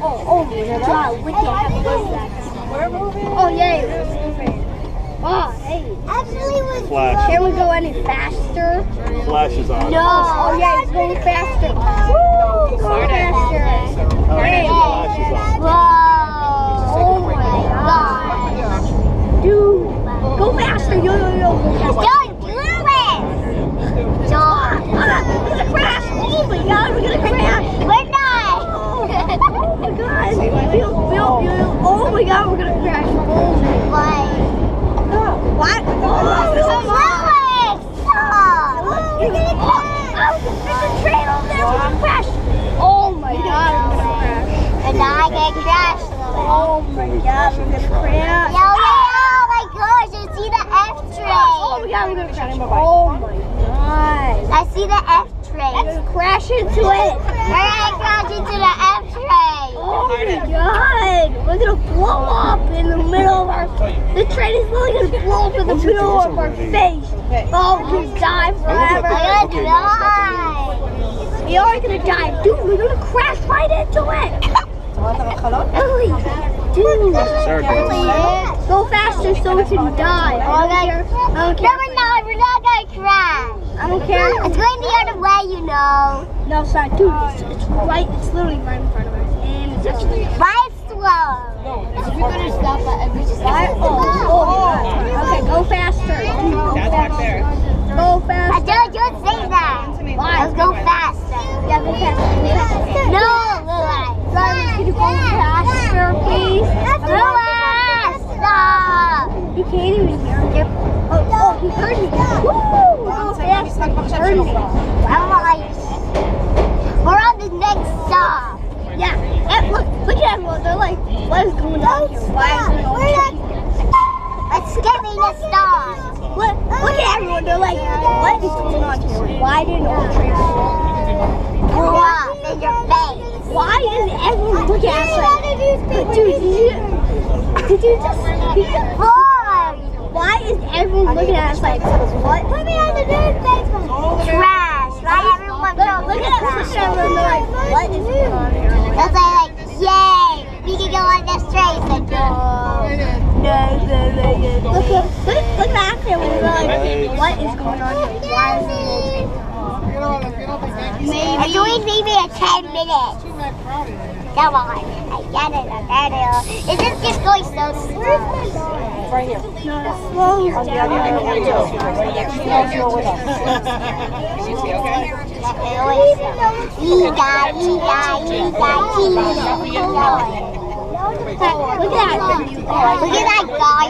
Oh my God, we can't have to go to that. We're moving. Oh yeah, we're moving. Oh, hey. Actually, Flash. Can we go any faster? Flash is on. No. Oh yeah, it's going faster. Woo! Go faster. Hey. Flash is on. Whoa! Oh my God. Dude, go faster. Yo. Go faster. don't do it. Don't. It's a crash. Oh my God, we're gonna crash. We're not. Oh my God. Oh my God, we're gonna crash. Oh Why? what? Oh, Stop. We're gonna crash. there's a train over there. We're gonna crash. Oh my God, we're gonna crash. And I get crashed. Oh my God, we're gonna crash. Oh my gosh, I see the F train. Oh my God, we're gonna crash. Oh my God. I see the F train. We're gonna crash into it. We're gonna crash into the F train. Oh my God. We're gonna blow up in the middle of our... The train is really gonna blow up in the middle of our face. Oh, we die forever. We're gonna die. We are gonna die. Dude, we're gonna crash right into it. Ellie, dude. Go faster so we can die. I don't care. No, we're not gonna crash. I don't care. It's going the other way, you know. No, it's not. Dude, it's right. It's literally right in front of us. And it's actually... Right slow. We're gonna stop at every stop. Okay, go faster. Dad's back there. Go faster. Don't say that. Why? Let's go faster. Yeah, go faster. No, Lily. Drivers, can you go faster, please? Lily, stop. You can't even hear me. Oh, he heard me. Woo! Go faster. He heard me. We're on the next stop. Yeah. Look at everyone. They're like, what is going on here? Why is it all changing? Let's get me the stop. Look at everyone. They're like, what is going on here? Why didn't all trains Grow up in your face. Why is everyone looking at us like, dude, did you just speak? Why is everyone looking at us like, what? Put me on the news Facebook. Trash. Why everyone Look at everyone. They're like, what is going on here? That's like, yay, we can go on this train. Like, Look back there when they're like, what is going on here? Why is it all changing? it's only maybe a 10 minutes. Come on. I get it. Is this just going so slow? Right here. Slow On the other end. Slow with us. You see, okay? Look at that guy.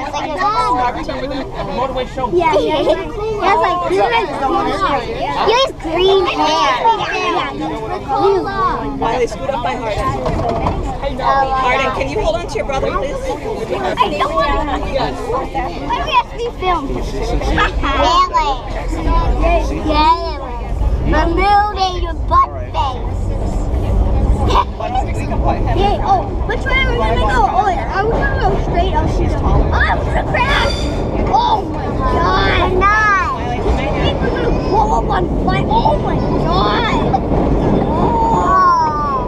Motorway show. Yeah. He has like green hair. Why they scoot up by Harden? Harden, can you hold on to your brother, please? I don't want to. Why do we have to be filmed? Really? Removing your butt face. Hey, which way are we gonna go? Are we gonna go straight? I'm gonna crash! Oh my God! We're not. I think we're gonna blow up on flight. Oh my God!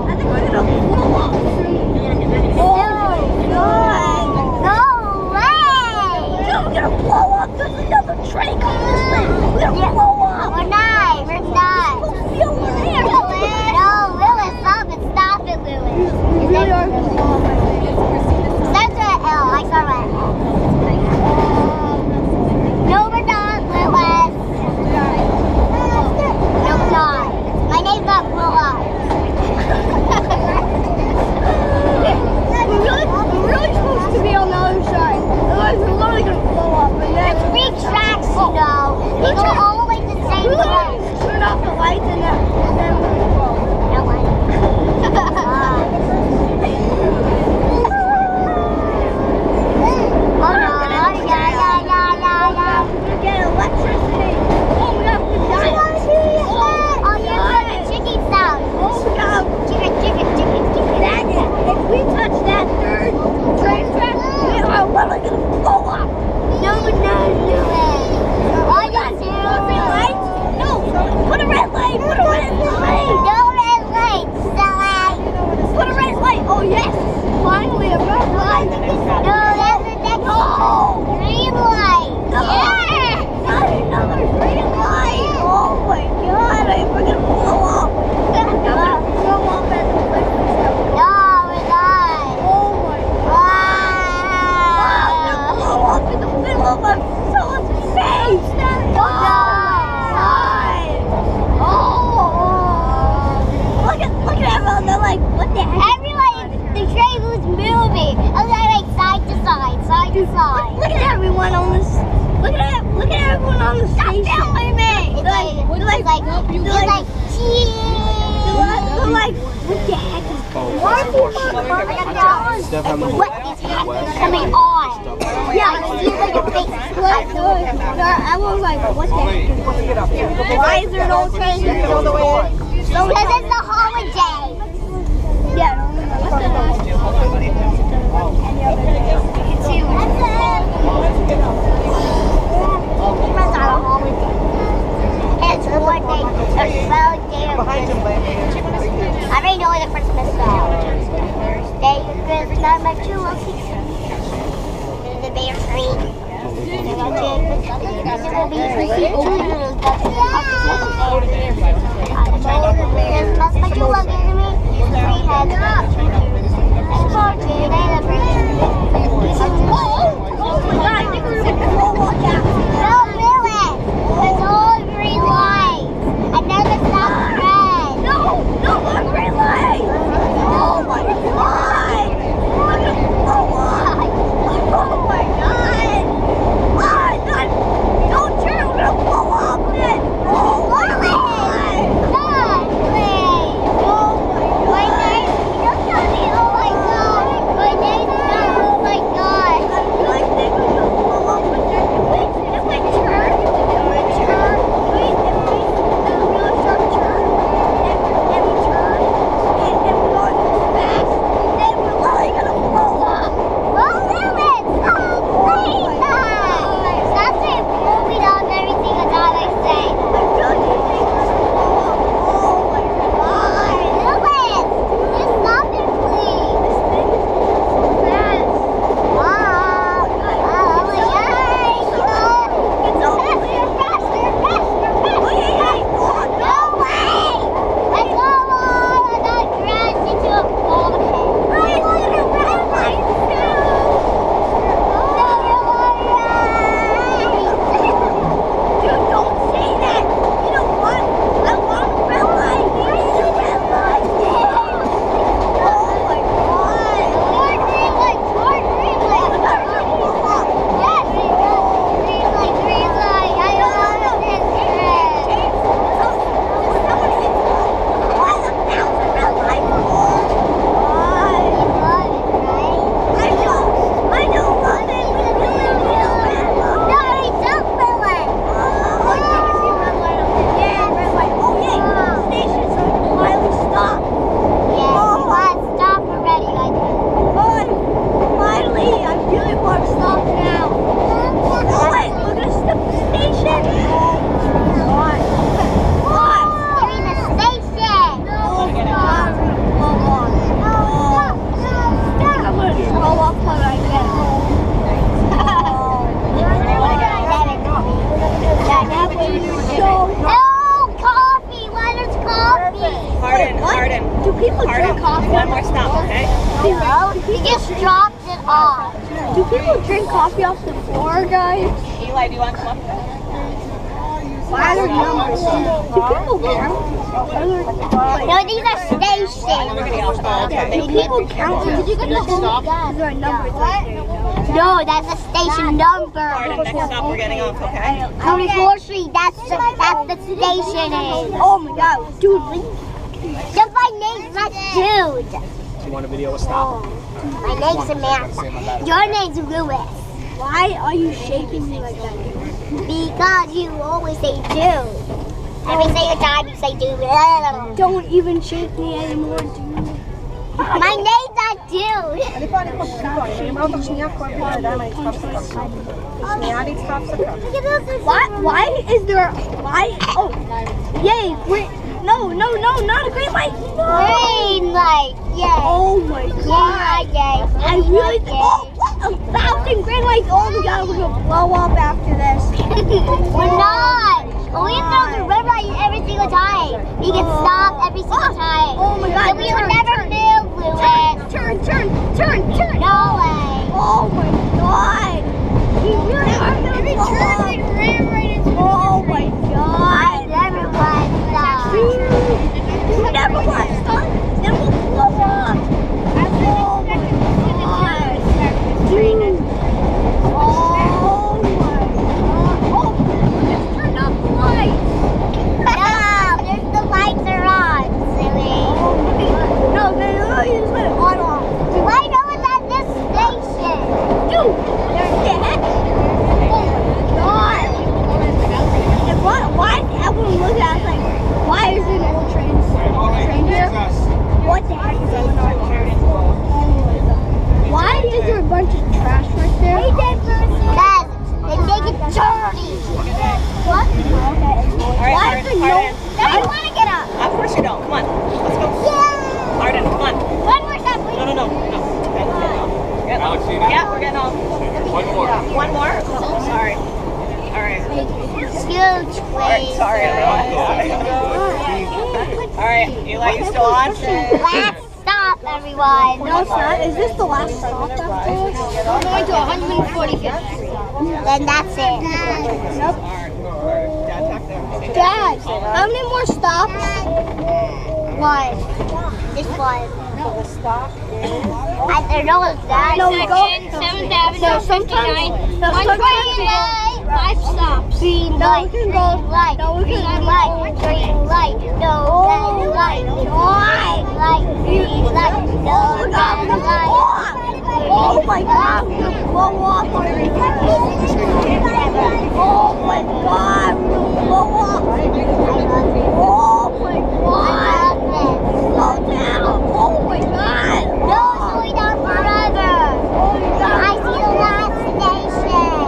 I think we're gonna blow up soon. Oh my God! No way! Dude, we're gonna blow up. There's another train coming this way. We're gonna blow up. We're not. We're not. We're supposed to be over there. No, Lewis, stop it, Lewis. We are. Starts with an L. I start with an L. No, we're not, Lewis. No, we're not. My name's not Lewis. We're really supposed to be on the other side. Otherwise, we're literally gonna blow up. And then It's three tracks, you know. They go all the way to the same place. turn off the lights and then we're gonna go. No light. The train was moving. I was like side to side, side to side. Look at everyone on this. Look at everyone on the station. Stop filming me. It's like, cheese. They're like, what the heck is going on? What is coming on? Yeah, It's like a big everyone's like, what the heck is going on? Why is there no train? because it's a holiday. Yeah, what's the It's one day, there's 12 days. I already know the Christmas song. Day of Christmas, my true love. The bear tree. That's my true love enemy. Three heads. Oh my god, I think we're going to roll on down. No, really. It's all green lights. I never stopped red. No, look, green light. Oh my god. Look at the light. Oh my god. Oh, God. Don't turn, we're going to blow up then. Oh my god. God, please. Oh my god. Don't tell me, oh my god. My name's not, oh my god. I feel like they're going to blow up with their wings. If we turn, wait, if we really start turning, and we turn, and we're going fast, then we're really going to blow up. Well, Lilith, stop, please, stop. Stop saying moving on every single time I say. I really think we're going to blow up. Oh my god. Lilith, just stop it, please. This thing is so fast. Oh my god. It's over. Faster. Hey, No way! Let's go on! I'm not crashed into a ball. I want to ride my Dude, don't say that. You know what? I want a red light. Here's the red light. Oh my god. More green light. Yes, green light. I don't want this red. Yeah, let's stop already. You're in the station. I'm gonna throw up when I get home. Oh, coffee. Why there's coffee? Harden. Do people drink coffee? One more stop, okay? No, he just dropped it off. Do people drink coffee off the floor, guys? Eli, do you want to come up? Why are there numbers? Do people count? No, these are stations. We're going to go. Okay. Do people count? Did you get the whole? Is there a number right there? No, that's a station number. Harden, next stop, we're getting off, okay? County 4th Street, that's the station is. Oh my god, dude, Just my name's not Dude. Do you want a video of stop? My name's Samantha. Your name's Lewis. why are you shaking me like that? Because you always say Dude. Every single time you say Dude. Don't even shake me anymore, dude. My name's not Dude. Why is there, oh, yay, wait, no, not a green light. Green light, yay. Oh my god. Yay. I really, oh, what, 1,000 green lights, oh my god, we're gonna blow up after this. We're not. We throw the red light every single time. We get stopped every single time. Oh my god, So we would never move, Lewis. Turn. No way. Oh my god. We really are gonna blow up. Oh my I god. never want to stop. You never want to stop. Then we'll blow up. What the heck is that? Why is there a bunch of trash right there? Dad, they make it dirty. What? Alright, Why is there no... I don't want to get up. Of course you don't. Come on. Let's go. Yeah. Arden, come on. One more step, please. No. Okay, we're getting off. Getting off. Yeah, we're getting off. One more? Oh, sorry. Alright. Huge Alright, sorry everyone. Alright, Eli, you still on? Last stop, everyone. No, it's not. Is this the last stop after this? We're going to 145th Street. Then that's it. Nope. Dad, talk to him. Dad, how many more stops? One. This one. So the stop is... I don't know what's that. No, we go. 7th Avenue, 59. 129. 5 stops. Green light. We can go. Light. No, we can Green go. light. Green light. No red light. White light. Green light. No red light. Oh my God! Blow off! Oh my God! Blow off! Oh my God! Slow down! Oh my God! No slowing down forever. Oh my God! I see the last station.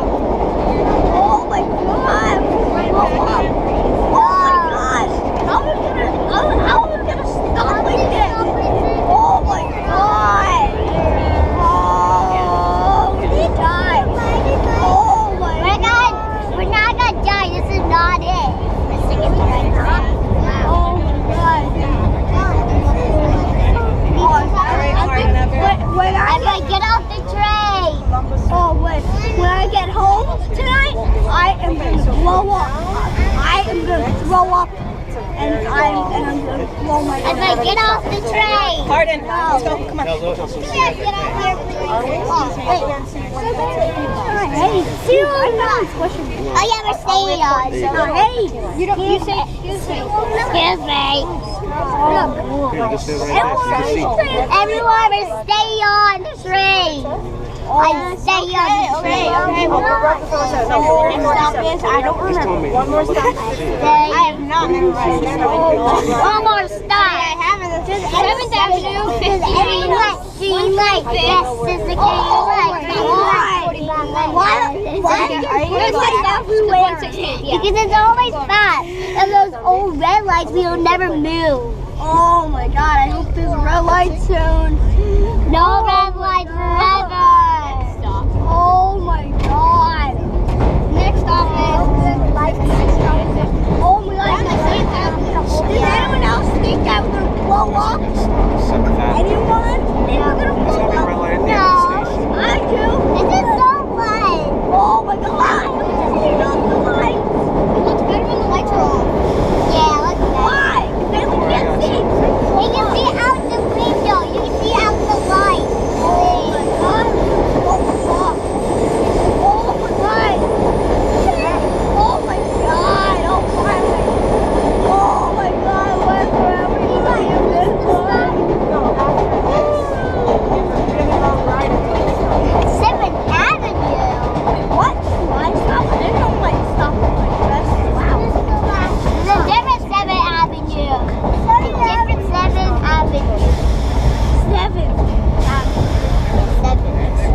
Oh my God! Blow off! Oh my God! How are we gonna stop like this? Oh my God! We're not gonna die. This is not it. Let's sing it right now. Oh my God! When I Get off the train. when I get home tonight, I am gonna blow up. I am gonna throw up, and I'm gonna blow my. Get off the train. Arden, let's go. Come on. Get off here, please. Hey, see what I'm not pushing. Oh yeah, we're staying on. Hey, you say excuse me. Excuse me. Just sit right there so you can see. Everyone, we're staying on the train. I'm staying on the train. Okay, well, we're right before us. No, one more stop. I don't remember. One more stop. I have not memorized. One more stop. I haven't. 7th Avenue, 15. Green light. This is the green light. Because it's always fast. And those old red lights, we will never move. Oh my God! I hope there's a red light soon. No red light forever. Oh my God! Next stop Oh my God! Does anyone else think that we're gonna blow up? 7th Ave. Anyone? Think we're gonna There's blow gonna be a red up? light at the end of the station. I do. This is so fun. Oh my God! Turn off the lights. It looks better when the lights are off. Yeah, look at that. Why? Then we can't see. You can see out the window. You can see out the light. Oh my God! Oh my God! Oh my God! Oh my God! Oh my God! Oh my God! Where are we going in this one? 7th Avenue. What? Why stop? I didn't know why stop like this. Wow. There's a different 7th Avenue. A different 7th Avenue. 7th. 7th.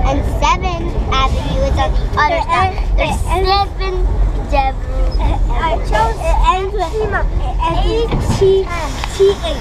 And 7th Avenue is on the other side. There's 7th Avenue. I chose it ends with T-H.